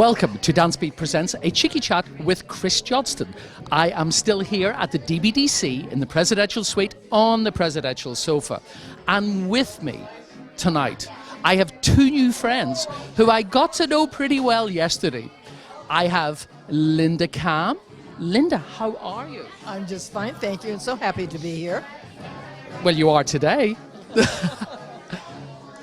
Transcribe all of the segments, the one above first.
Welcome to DanceBeat presents a cheeky chat with Chris Johnston. I am still here at the DBDC in the presidential suite on the presidential sofa. And with me tonight, I have two new friends who I got to know pretty well yesterday. I have Linda Cam. Linda, how are you? I'm just fine, thank you, and so happy to be here. Well, you are today.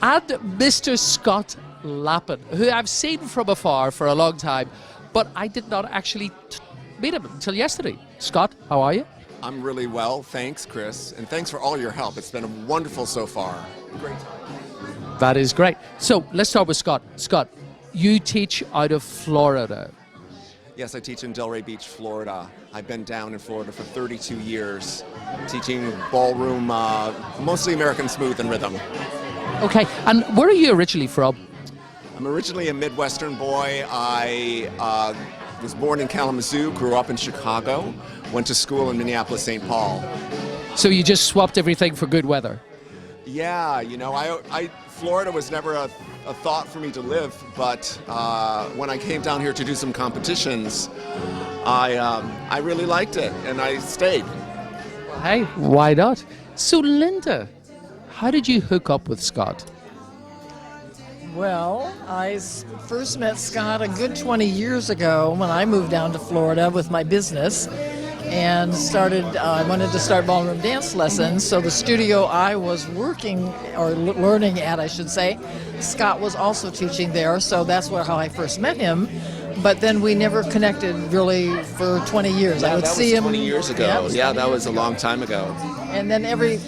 And Mr. Scott Lappin, who I've seen from afar for a long time, but I did not actually meet him until yesterday. Scott, how are you? I'm really well, thanks, Chris, and thanks for all your help. It's been wonderful so far. Great. That is great. So let's start with Scott. Scott, you teach out of Florida. Yes, I teach in Delray Beach, Florida. I've been down in Florida for 32 years, teaching ballroom, mostly American smooth and rhythm. Okay, and where are you originally from? I'm originally a Midwestern boy. I was born in Kalamazoo, grew up in Chicago, went to school in Minneapolis, St. Paul. So you just swapped everything for good weather? Yeah, you know, Florida was never a thought for me to live, but when I came down here to do some competitions, I really liked it, and I stayed. Well, hey, why not? So Linda, how did you hook up with Scott? Well, I first met Scott a good 20 years ago when I moved down to Florida with my business and I wanted to start ballroom dance lessons. So the studio I was working, or learning at, I should say, Scott was also teaching there, so that's how I first met him. But then we never connected really for 20 years. Yeah, I would see him 20 years ago. Yeah, that was a long time ago. And then I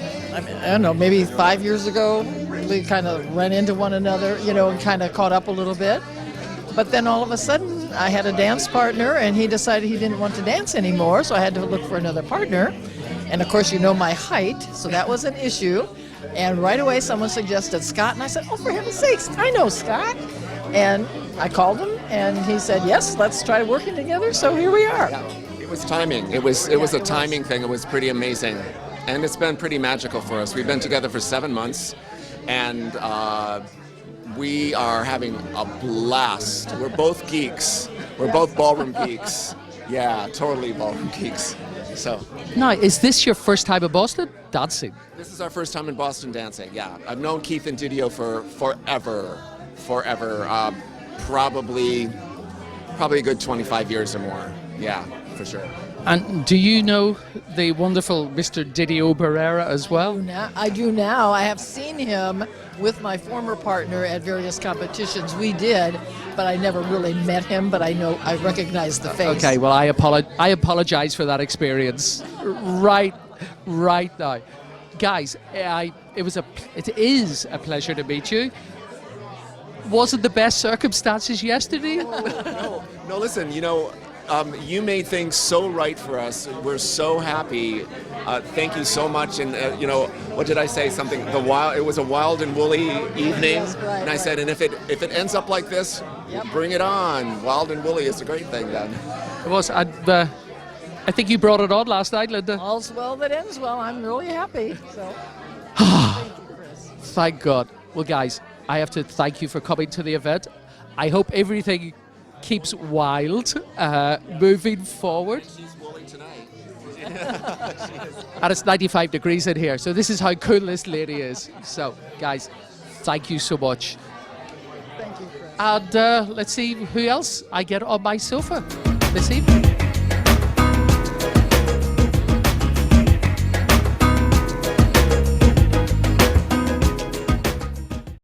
don't know, maybe 5 years ago, we kind of ran into one another, you know, and kind of caught up a little bit. But then all of a sudden, I had a dance partner, and he decided he didn't want to dance anymore, so I had to look for another partner. And of course, you know my height, so that was an issue. And right away, someone suggested Scott, and I said, oh, for heaven's sakes, I know Scott. And I called him, and he said, yes, let's try working together, so here we are. Yeah, it was timing. It was a timing thing. It was pretty amazing. And it's been pretty magical for us. We've been together for 7 months, and we are having a blast. We're both geeks. We're both ballroom geeks. Yeah, totally ballroom geeks. So. Now, is this your first time in Boston dancing? This is our first time in Boston dancing, yeah. I've known Keith and Didio for forever. Probably a good 25 years or more. Yeah, for sure. And do you know the wonderful Mr. Didio Barrera as well? I do now. I have seen him with my former partner at various competitions. We did, but I never really met him, but I recognize the face. Okay, well, I apologize for that experience right now. Guys, it is a pleasure to meet you. Wasn't the best circumstances yesterday? No, listen, you know, you made things so right for us. We're so happy. Thank you so much. And you know, what did I say? It was a wild and woolly evening. Yes, right, and I said, and if it ends up like this, bring it on. Wild and woolly is a great thing then. It was. I think you brought it on last night, Linda. All's well that ends well. I'm really happy. So, thank you, Chris. Thank God. Well, guys, I have to thank you for coming to the event. I hope everything keeps wild moving forward. She's woolly tonight. And it's 95 degrees in here, so this is how cool this lady is. So, guys, thank you so much. Thank you, Chris. And let's see who else I get on my sofa this evening.